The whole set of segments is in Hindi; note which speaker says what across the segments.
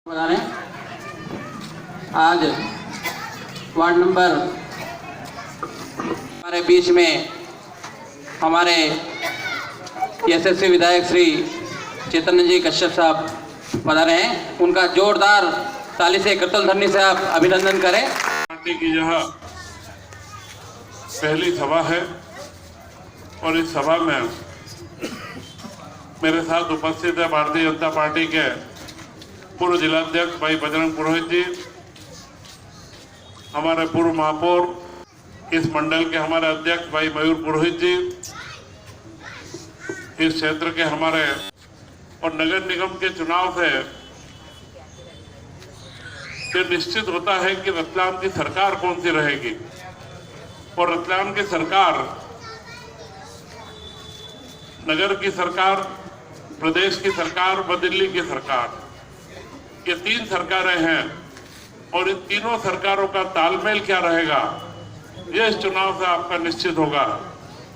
Speaker 1: आज वार्ड नंबर हमारे बीच में हमारे यशस्वी विधायक श्री चैतन्य जी कश्यप साहब पधारे हैं। उनका जोरदार ताली से करतल ध्वनि से आप अभिनंदन करें।
Speaker 2: पार्टी की यह पहली सभा है और इस सभा में मेरे साथ उपस्थित है भारतीय जनता पार्टी के पूर्व जिलाध्यक्ष भाई बजरंग पुरोहित जी, हमारे पूर्व महापौर इस मंडल के हमारे अध्यक्ष भाई मयूर पुरोहित जी, इस क्षेत्र के हमारे और नगर निगम के चुनाव से ये निश्चित होता है कि रतलाम की सरकार कौन सी रहेगी। और रतलाम की सरकार, नगर की सरकार, प्रदेश की सरकार व दिल्ली की सरकार, ये तीन सरकारें हैं और इन तीनों सरकारों का तालमेल क्या रहेगा, यह इस चुनाव से आपका निश्चित होगा।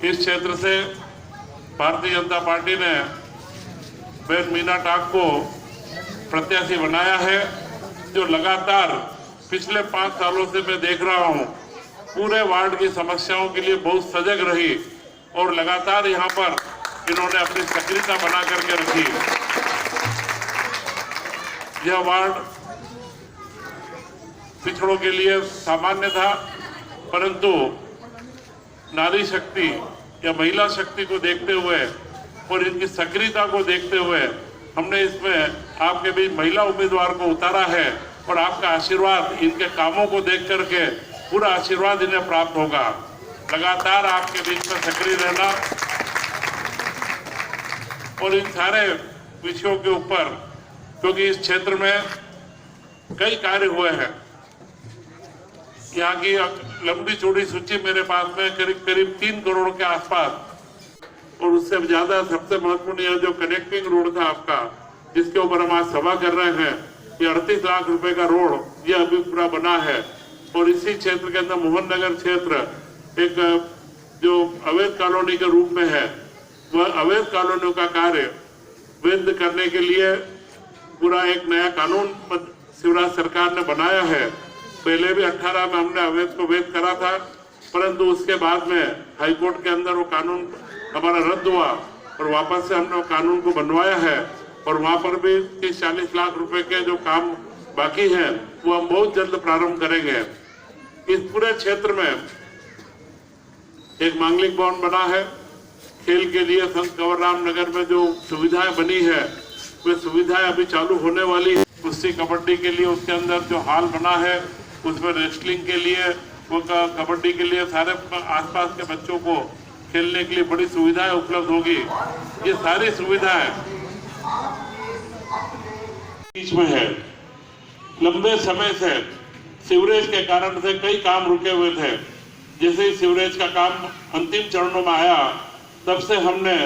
Speaker 2: इस क्षेत्र से भारतीय जनता पार्टी ने बेन मीना टाक को प्रत्याशी बनाया है, जो लगातार पिछले 5 सालों से मैं देख रहा हूं पूरे वार्ड की समस्याओं के लिए बहुत सजग रही और लगातार यहां पर इन्होंने अपनी सक्रियता बना करके रखी। यह वार्ड पिछड़ों के लिए सामान्य था, परंतु नारी शक्ति या महिला शक्ति को देखते हुए और इनकी सक्रियता को देखते हुए हमने इसमें आपके बीच महिला उम्मीदवार को उतारा है और आपका आशीर्वाद, इनके कामों को देख करके पूरा आशीर्वाद इन्हें प्राप्त होगा। लगातार आपके बीच में सक्रिय रहना और इन सारे विषयों के ऊपर, क्योंकि इस क्षेत्र में कई कार्य हुए हैं। यहाँ की लंबी चौड़ी सूची मेरे पास में करीब 3 करोड़ के आसपास, और उससे ज्यादा सबसे महत्वपूर्ण यह जो कनेक्टिंग रोड था आपका, जिसके ऊपर हम आज सभा कर रहे हैं, ये 38 लाख रुपए का रोड ये अभी पूरा बना है। और इसी क्षेत्र के अंदर मोहन नगर क्षेत्र एक जो अवैध कॉलोनी के रूप में है, वह अवैध कॉलोनियों का कार्य वैध करने के लिए पूरा एक नया कानून शिवराज सरकार ने बनाया है। पहले भी 18 में हमने अवैध को वैध करा था, परंतु उसके बाद में हाईकोर्ट के अंदर वो कानून हमारा रद्द हुआ और वापस से हमने वो कानून को बनवाया है। और वहां पर भी 30-40 लाख रुपए के जो काम बाकी हैं वो हम बहुत जल्द प्रारंभ करेंगे। इस पूरे क्षेत्र में एक मांगलिक भवन बना है खेल के लिए। संत कंवरराम नगर में जो सुविधाएं बनी है वे सुविधाएं अभी चालू होने वाली है। कुश्ती कबड्डी के लिए उसके अंदर जो हॉल बना है, उसमें रेसलिंग के लिए, वो कबड्डी के लिए सारे आसपास के बच्चों को खेलने के लिए बड़ी सुविधाएं उपलब्ध होगी। ये सारी सुविधाएं बीच में है। लंबे समय से सीवरेज के कारण से कई काम रुके हुए थे। जैसे ही सीवरेज का काम अंतिम चरणों में आया, तब से हमने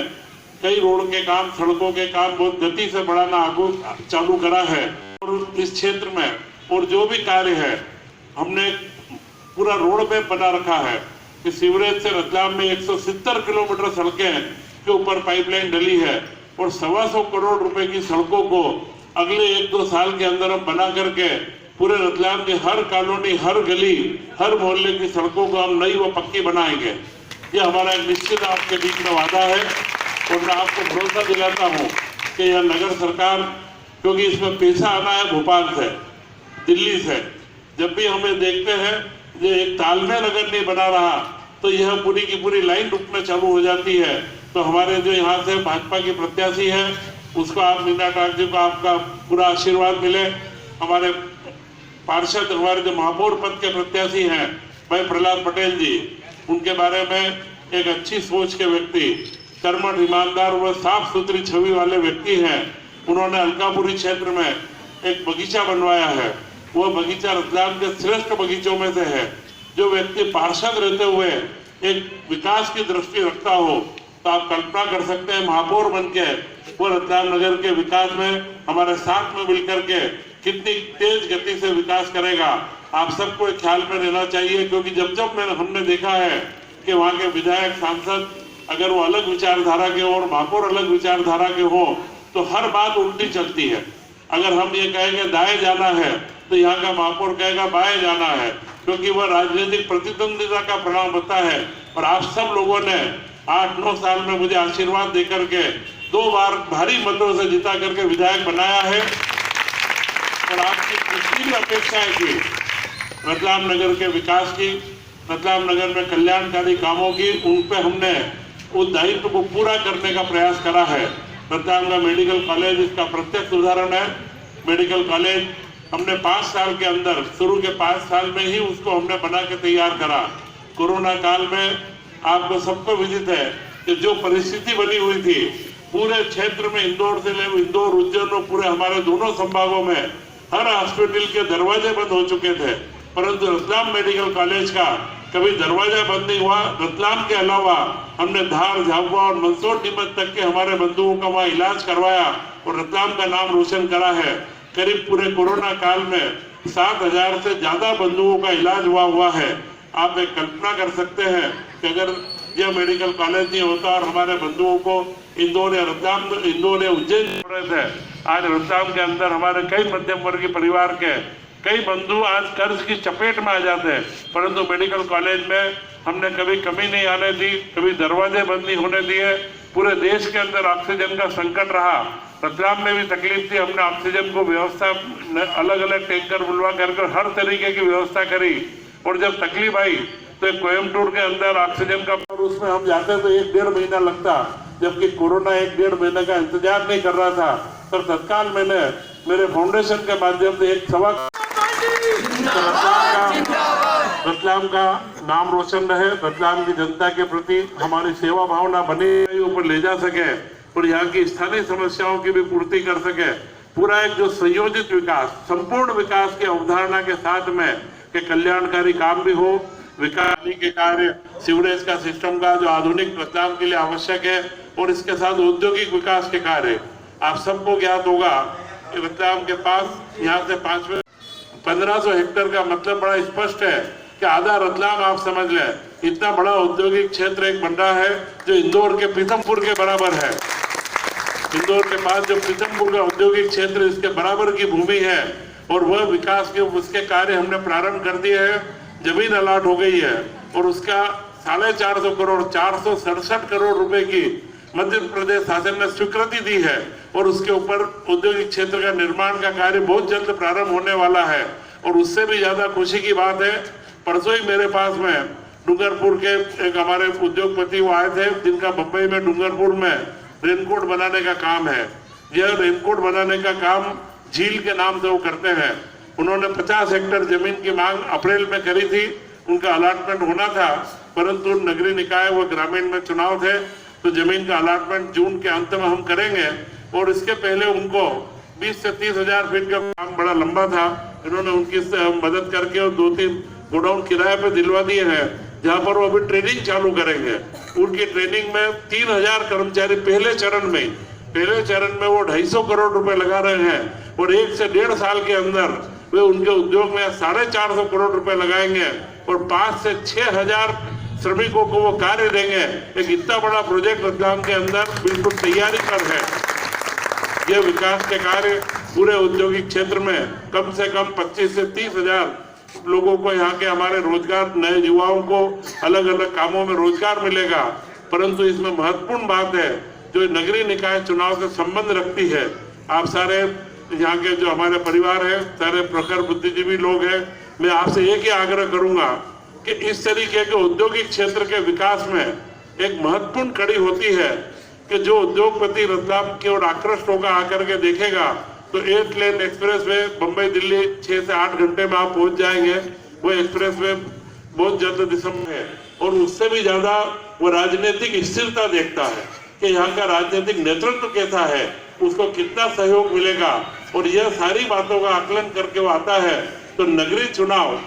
Speaker 2: कई रोड के काम, सड़कों के काम बहुत गति से बढ़ाना आगू चालू करा है। और इस क्षेत्र में और जो भी कार्य है हमने पूरा रोड पे बना रखा है कि सीवरेज से रतलाम में 170 किलोमीटर सड़कें के ऊपर पाइपलाइन डली है और 125 करोड़ रुपए की सड़कों को अगले 1-2 साल के अंदर हम बना करके पूरे रतलाम की हर कॉलोनी, हर गली, हर मोहल्ले की सड़कों को हम नई व पक्की बनाएंगे। ये हमारा एक निश्चित आपके बीच में वादा है और मैं आपको भरोसा दिलाता हूँ कि यह नगर सरकार, क्योंकि इसमें पैसा आना है भोपाल से, दिल्ली से, जब भी हमें देखते हैं ये एक तालमेल अगर नहीं बना रहा तो यह पूरी की पूरी लाइन रुकना चालू हो जाती है। तो हमारे जो यहाँ से भाजपा की प्रत्याशी है उसको आप मीना टाक जी को आपका पूरा आशीर्वाद मिले। हमारे पार्षद, हमारे जो महापौर पद के प्रत्याशी हैं भाई प्रहलाद पटेल जी, उनके बारे में एक अच्छी सोच के व्यक्ति, कर्मठ, ईमानदार व साफ सुथरी छवि वाले व्यक्ति हैं। उन्होंने अलकापुरी क्षेत्र में एक बगीचा बनवाया है। वह बगीचा रतलाम के श्रेष्ठ बगीचों में से है। जो व्यक्ति पार्षद रहते हुए एक विकास की दृष्टि रखता हो, तो आप कल्पना कर सकते हैं महापौर बन के वो रतलाम नगर के विकास में हमारे साथ में मिलकर के कितनी तेज गति से विकास करेगा। आप सबको एक ख्याल में रहना चाहिए, क्योंकि जब जब हमने देखा है कि वहाँ के विधायक, सांसद अगर वो अलग विचारधारा के हो और महापौर अलग विचारधारा के हो, तो हर बात उल्टी चलती है। अगर हम ये कहेंगे दाएं जाना है तो यहाँ का महापौर कहेगा बाएं जाना है, क्योंकि वह राजनीतिक प्रतिद्वंदिता का परिणाम होता है। और आप सब लोगों ने 8-9 साल में मुझे आशीर्वाद देकर के 2 बार भारी मतों से जिता करके विधायक बनाया है। और आपकी कितनी भी अपेक्षाएं थी रतलाम नगर के विकास की, रतलाम नगर में कल्याणकारी कामों की, उन पे हमने उस दायित्व को पूरा करने का प्रयास करा है। रतलाम का मेडिकल कॉलेज इसका प्रत्यक्ष उदाहरण है। मेडिकल कॉलेज हमने 5 साल के अंदर, शुरू के 5 साल में ही उसको हमने बना के तैयार करा। कोरोना काल में आपको सबको विदित है कि जो परिस्थिति बनी हुई थी पूरे क्षेत्र में, इंदौर से ले इंदौर, उज्जैन और पूरे हमारे दोनों संभागों में हर हॉस्पिटल के दरवाजे बंद हो चुके थे, परंतु रतलाम मेडिकल कॉलेज का कभी दरवाजा बंद नहीं हुआ। रतलाम के अलावा हमने धार, झाबुआ और मंदसौर नीमच तक के हमारे बंधुओं का वहाँ इलाज करवाया और रतलाम का नाम रोशन करा है। करीब पूरे कोरोना काल में 7,000 से ज्यादा बंधुओं का इलाज हुआ है। आप एक कल्पना कर सकते हैं कि अगर यह मेडिकल कॉलेज नहीं होता और हमारे बंधुओं को इंदौर या उज्जैन रहे थे, आज रतलाम के अंदर हमारे कई मध्यम वर्गीय परिवार के कई बंधु आज कर्ज की चपेट में आ जाते हैं, परंतु मेडिकल कॉलेज में हमने कभी कमी नहीं आने दी, कभी दरवाजे बंद नहीं होने दिए। पूरे देश के अंदर ऑक्सीजन का संकट रहा, रतलाम में भी तकलीफ थी, हमने ऑक्सीजन को व्यवस्था अलग अलग टैंकर बुलवा करके हर तरीके की व्यवस्था करी। और जब तकलीफ आई तो कोयम्बटूर के अंदर ऑक्सीजन का, उसमें हम जाते तो 1-1.5 महीना लगता, जबकि कोरोना 1-1.5 महीने का इंतजार नहीं कर रहा था। तो तत्काल मैंने मेरे फाउंडेशन के माध्यम से एक सवा रतलाम का नाम रोशन रहे, रतलाम की जनता के प्रति हमारी सेवा भावना बनी ऊपर ले जा सके और यहाँ की स्थानीय समस्याओं की भी पूर्ति कर सके। पूरा एक जो संयोजित विकास, संपूर्ण विकास की अवधारणा के साथ में कि कल्याणकारी काम भी हो, विकास के कार्य, सीवरेज का सिस्टम का जो आधुनिक रतलाम के लिए आवश्यक है, और इसके साथ औद्योगिक विकास के कार्य। आप सबको ज्ञात होगा कि रतलाम के पास यहाँ से 1500 हेक्टेयर का मतलब बड़ा स्पष्ट है कि आधा रतलाम आप समझ लें, इतना बड़ा औद्योगिक क्षेत्र एक बन रहा है जो इंदौर के पीथमपुर के बराबर है। इंदौर के पास जो पीथमपुर का औद्योगिक क्षेत्र, इसके बराबर की भूमि है और वह विकास के उसके कार्य हमने प्रारंभ कर दिए हैं। जमीन अलॉट हो गई है और उसका 450 करोड़ 467 करोड़ रुपए की मध्य प्रदेश शासन ने स्वीकृति दी है और उसके ऊपर औद्योगिक क्षेत्र का निर्माण का कार्य बहुत जल्द प्रारंभ होने वाला है। और उससे भी ज्यादा खुशी की बात है, परसों ही मेरे पास में डूंगरपुर के एक हमारे उद्योगपति वो आए थे, जिनका बम्बई में डूंगरपुर में रेनकोट बनाने का काम है। यह रेनकोट बनाने का काम झील के नाम से वो करते हैं। उन्होंने 50 हेक्टेयर जमीन की मांग अप्रैल में करी थी, उनका अलॉटमेंट होना था, परंतु नगरीय निकाय व ग्रामीण में चुनाव थे तो जमीन का अलॉटमेंट जून के अंत में हम करेंगे। और इसके पहले उनको 20 से 30 हजार फीट का काम बड़ा लंबा था, इन्होंने उनकी मदद करके और 2-3 गोडाउन किराए पे दिलवा दिए हैं, जहाँ पर वो अभी ट्रेनिंग चालू करेंगे। उनकी ट्रेनिंग में 3000 कर्मचारी पहले चरण में वो 250 करोड़ रुपए लगा रहे हैं और 1 से 1.5 साल के अंदर वे उनके उद्योग में 450 करोड़ रुपए लगाएंगे और 5 से 6 हजार श्रमिकों को वो कार्य देंगे। एक इतना बड़ा प्रोजेक्ट रतलाम के अंदर बिल्कुल तैयारी पर है। यह विकास के कार्य पूरे औद्योगिक क्षेत्र में कम से कम 25 से 30 हजार लोगों को, यहाँ के हमारे रोजगार, नए युवाओं को अलग अलग कामों में रोजगार मिलेगा। परंतु इसमें महत्वपूर्ण बात है जो नगरीय निकाय चुनाव से संबंध रखती है। आप सारे यहाँ के जो हमारे परिवार है, सारे प्रखर बुद्धिजीवी लोग हैं, मैं आपसे एक ही आग्रह करूंगा कि इस तरीके के औद्योगिक क्षेत्र के विकास में एक महत्वपूर्ण कड़ी होती है कि जो उद्योगपति रतलाम की ओर आकृष्ट होगा, आकर के देखेगा तो 8 लेन एक्सप्रेस वे बम्बई दिल्ली 6 से 8 घंटे में आप पहुंच जाएंगे। वो एक्सप्रेस वे बहुत जल्द दिसंबर है और उससे भी ज्यादा वो राजनीतिक स्थिरता देखता है कि यहाँ का राजनीतिक नेतृत्व कैसा है, उसको कितना सहयोग मिलेगा, और यह सारी बातों का आकलन करके वो आता है। तो नगरीय चुनाव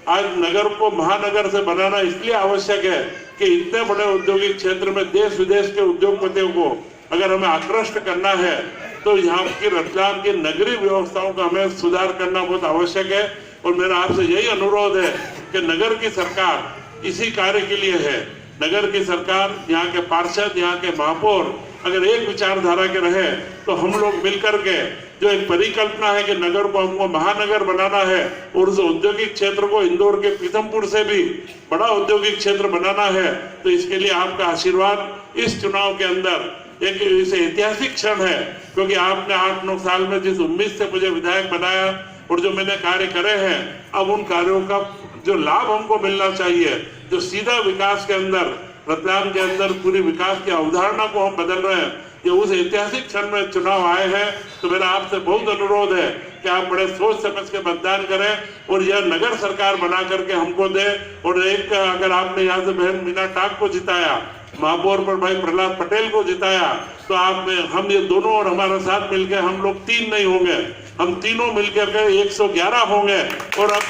Speaker 2: आज नगर को महानगर से बनाना इसलिए आवश्यक है कि इतने बड़े औद्योगिक क्षेत्र में देश विदेश के उद्योगपतियों को अगर हमें आकृष्ट करना है तो यहाँ की रतलाम की नगरीय व्यवस्थाओं का हमें सुधार करना बहुत आवश्यक है। और मेरा आपसे यही अनुरोध है कि नगर की सरकार इसी कार्य के लिए है। नगर की सरकार, यहाँ के पार्षद, यहाँ के महापौर अगर एक विचारधारा के रहे तो हम लोग मिलकर के जो एक परिकल्पना है कि नगर को हमको महानगर बनाना है और उस औद्योगिक क्षेत्र को इंदौर के पीथमपुर से भी बड़ा औद्योगिक क्षेत्र बनाना है, तो इसके लिए आपका आशीर्वाद इस चुनाव के अंदर एक इसे ऐतिहासिक क्षण है, क्योंकि आपने 8-9 साल में जिस उम्मीद से मुझे विधायक बनाया और जो मैंने कार्य करे हैं, अब उन कार्यों का जो लाभ हमको मिलना चाहिए, जो सीधा विकास के अंदर रतलाम के अंदर पूरी विकास की अवधारणा को हम बदल रहे हैं, ये उस ऐतिहासिक क्षण में चुनाव आए हैं। तो मेरा आपसे बहुत अनुरोध है कि आप बड़े सोच समझ के मतदान करें और यह नगर सरकार बना करके हमको दे। और एक अगर आपने यहाँ से बहन मीना टाक को जिताया, महापौर पर भाई प्रहलाद पटेल को जिताया, तो आप हम ये दोनों और हमारा साथ मिलकर हम लोग 3 नहीं होंगे, हम तीनों मिलकर के 111 होंगे। और अब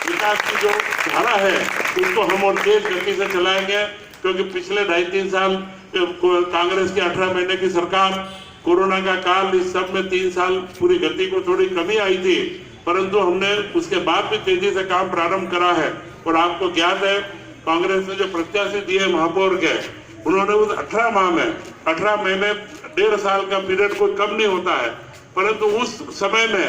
Speaker 2: विकास की जो धारा है उसको हम और तेज गति से चलाएंगे, क्योंकि पिछले 2.5-3 साल कांग्रेस की 18 महीने की सरकार, कोरोना का काल, इस सब में 3 साल पूरी गति को थोड़ी कमी आई थी, परंतु हमने उसके बाद भी तेजी से काम प्रारंभ करा है। और आपको ज्ञात है कांग्रेस ने जो प्रत्याशी दिए महापौर के, उन्होंने उस 18 माह में 18 महीने 1.5 साल का पीरियड कोई कम नहीं होता है, परंतु उस समय में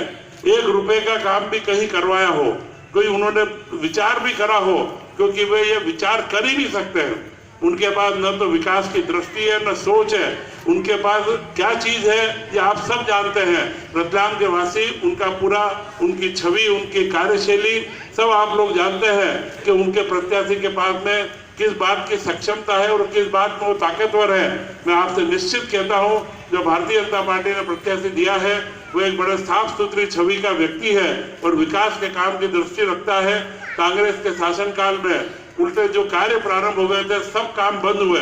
Speaker 2: 1 रुपए का काम भी कहीं करवाया हो, कोई उन्होंने विचार भी करा हो, क्योंकि वे ये विचार कर ही नहीं सकते हैं। उनके पास न तो विकास की दृष्टि है न सोच है, उनके पास क्या चीज है ये आप सब जानते हैं। रतलाम के वासी उनका पूरा, उनकी छवि, उनकी कार्यशैली सब आप लोग जानते हैं कि उनके प्रत्याशी के पास में किस बात की सक्षमता है और किस बात में वो ताकतवर है। मैं आपसे निश्चित कहता हूं, जो भारतीय जनता पार्टी ने प्रत्याशी दिया है वो एक बड़े साफ सुथरी छवि का व्यक्ति है और विकास के काम की दृष्टि रखता है। कांग्रेस के शासनकाल में उल्टे जो कार्य प्रारंभ हो गए थे सब काम बंद हुए,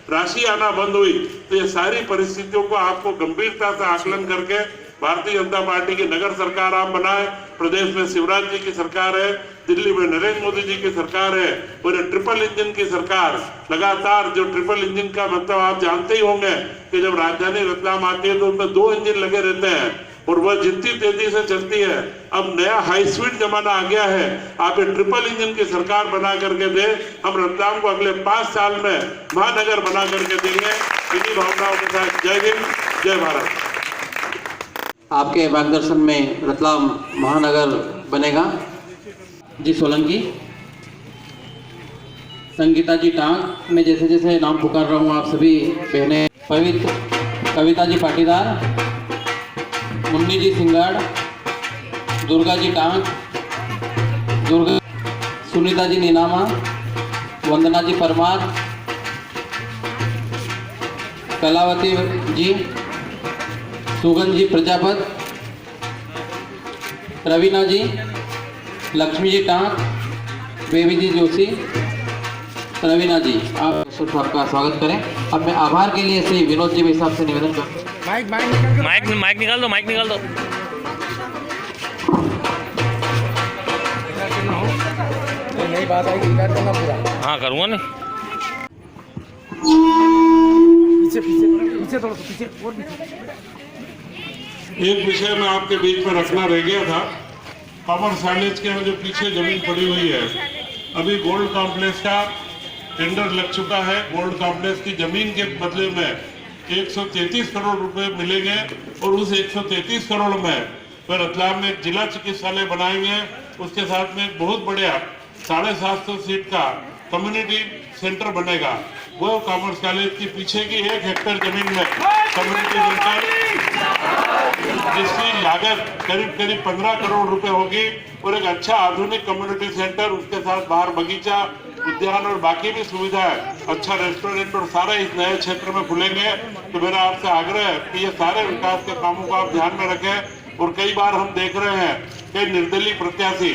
Speaker 2: राशि आना बंद हुई। तो ये सारी परिस्थितियों को आपको गंभीरता से आकलन करके भारतीय जनता पार्टी की नगर सरकार आप बनाए। प्रदेश में शिवराज जी की सरकार है, दिल्ली में नरेंद्र मोदी जी की सरकार है, और ये ट्रिपल इंजन की सरकार लगातार, जो ट्रिपल इंजन का मतलब आप जानते ही होंगे कि जब राजधानी रतलाम आती है तो उसमें 2 इंजन लगे रहते हैं और वह जितनी तेजी से चलती है। अब नया हाई स्पीड जमाना आ गया है, आप ये ट्रिपल इंजन की सरकार बना करके दे, हम रतलाम को अगले 5 साल में महानगर बना करके देंगे। इन्हीं भावनाओं के साथ जय हिंद, जय भारत।
Speaker 1: आपके मार्गदर्शन में रतलाम महानगर बनेगा। जी सोलंकी, संगीता जी टांग, मैं जैसे जैसे नाम पुकार रहा हूँ आप सभी बहनें, पवित्र कविता जी पाटीदार, मुन्नी जी सिंगाड़, दुर्गा जी टांग, दुर्गा, सुनीता जी नीनामा, वंदना जी परमार, कलावती जी, सुगन जी प्रजापत, रवीना जी, लक्ष्मी जी टांक, बेबी जी जोशी, रवीना जी, आप सबका स्वागत करें। अब मैं आभार के लिए श्री विनोद जी के हिसाब से निवेदन करता हूँ।
Speaker 3: माइक निकाल दो, माइक निकाल दो।
Speaker 4: नई बात आएगी, रिकॉर्ड करना पूरा।
Speaker 3: हाँ करूँगा ना।
Speaker 4: पीछे पीछे पीछे थोड़ा सा पीछे और पीछे।
Speaker 2: एक विषय में आपके बीच में रखना रह गया था, कॉमर्स कॉलेज के जो पीछे जमीन पड़ी हुई है, अभी गोल्ड कॉम्प्लेक्स का टेंडर लग चुका है। गोल्ड कॉम्प्लेक्स की जमीन के बदले में 133 करोड़ रुपए मिलेंगे और उस 133 करोड़ में फिर रतलाम में एक जिला चिकित्सालय बनाएंगे। उसके साथ में एक बहुत बढ़िया 750 सीट का कम्युनिटी सेंटर बनेगा। वो कॉमर्स कॉलेज के पीछे की 1 हेक्टेयर जमीन में कम्युनिटी सेंटर, जिसकी लागत करीब 15 करोड़ रुपए होगी और एक अच्छा आधुनिक कम्युनिटी सेंटर, उसके साथ बाहर बगीचा, उद्यान और बाकी भी सुविधाएं, अच्छा रेस्टोरेंट और सारे इस नए क्षेत्र में खुलेंगे। तो मेरा आपसे आग्रह है कि ये सारे विकास के कामों को आप ध्यान में रखें। और कई बार हम देख रहे हैं कि निर्दलीय प्रत्याशी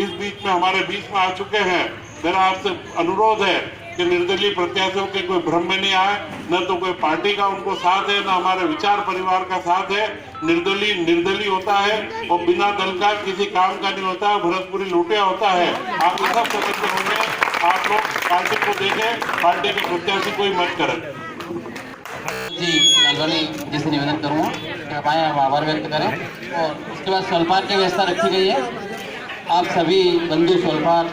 Speaker 2: इस बीच में हमारे बीच में आ चुके हैं। मेरा आपसे अनुरोध है कि निर्दलीय प्रत्याशियों के कोई भ्रम में नहीं आए, न तो कोई पार्टी का उनको साथ है, न हमारे विचार परिवार का साथ है। निर्दलीय होता है और बिना दल का किसी काम का नहीं होता, भरतपुरी लूटिया होता है। आप ये सब समझते होंगे। आप लोग पार्टी को देखें, पार्टी के प्रत्याशी कोई मत करें।
Speaker 1: जी नलवनी जी से निवेदन करूँगा कि आप आए, हम आभार व्यक्त करें। और उसके बाद स्वल्पार की व्यवस्था रखी गई है। आप सभी बंधु स्वल्पार